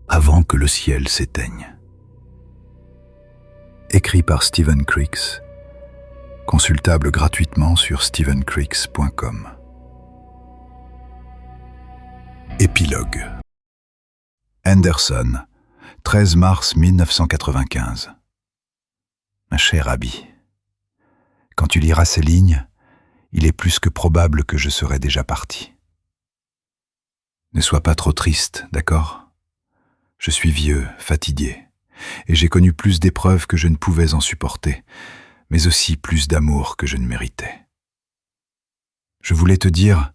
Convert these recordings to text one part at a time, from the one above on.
avant que le ciel s'éteigne. Écrit par Stephen Creeks, consultable gratuitement sur stephencreeks.com. Épilogue. Henderson, 13 mars 1995. Ma chère Abby, quand tu liras ces lignes, il est plus que probable que je serai déjà parti. Ne sois pas trop triste, d'accord ? Je suis vieux, fatigué, et j'ai connu plus d'épreuves que je ne pouvais en supporter, mais aussi plus d'amour que je ne méritais. Je voulais te dire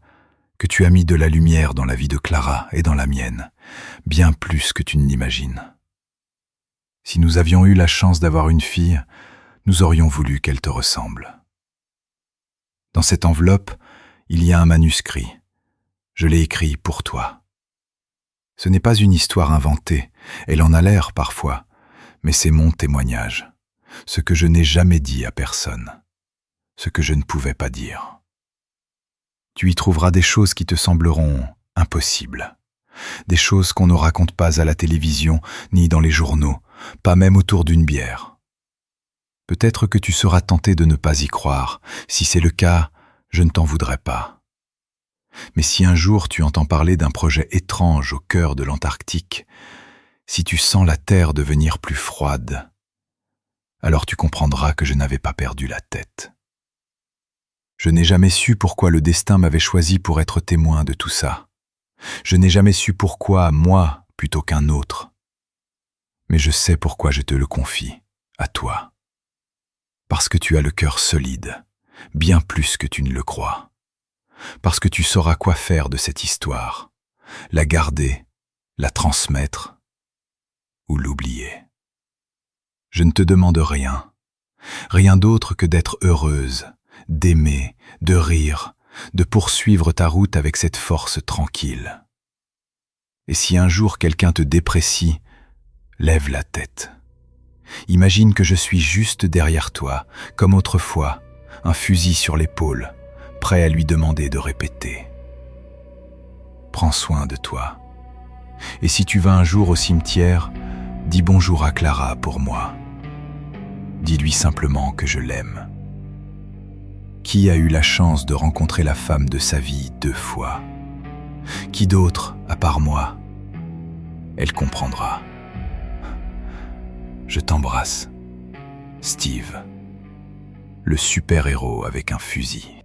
que tu as mis de la lumière dans la vie de Clara et dans la mienne, bien plus que tu ne l'imagines. Si nous avions eu la chance d'avoir une fille, nous aurions voulu qu'elle te ressemble. Dans cette enveloppe, il y a un manuscrit. Je l'ai écrit pour toi. Ce n'est pas une histoire inventée, elle en a l'air parfois, mais c'est mon témoignage, ce que je n'ai jamais dit à personne, ce que je ne pouvais pas dire. Tu y trouveras des choses qui te sembleront impossibles, des choses qu'on ne raconte pas à la télévision ni dans les journaux, pas même autour d'une bière. Peut-être que tu seras tenté de ne pas y croire. Si c'est le cas, je ne t'en voudrais pas. Mais si un jour tu entends parler d'un projet étrange au cœur de l'Antarctique, si tu sens la Terre devenir plus froide, alors tu comprendras que je n'avais pas perdu la tête. Je n'ai jamais su pourquoi le destin m'avait choisi pour être témoin de tout ça. Je n'ai jamais su pourquoi moi plutôt qu'un autre. Mais je sais pourquoi je te le confie, à toi. Parce que tu as le cœur solide, bien plus que tu ne le crois. Parce que tu sauras quoi faire de cette histoire, la garder, la transmettre ou l'oublier. Je ne te demande rien, rien d'autre que d'être heureuse, d'aimer, de rire, de poursuivre ta route avec cette force tranquille. Et si un jour quelqu'un te déprécie, lève la tête. Imagine que je suis juste derrière toi, comme autrefois, un fusil sur l'épaule, prêt à lui demander de répéter. Prends soin de toi. Et si tu vas un jour au cimetière, dis bonjour à Clara pour moi. Dis-lui simplement que je l'aime. Qui a eu la chance de rencontrer la femme de sa vie 2 fois ? Qui d'autre, à part moi ? Elle comprendra. Je t'embrasse, Steve, le super-héros avec un fusil.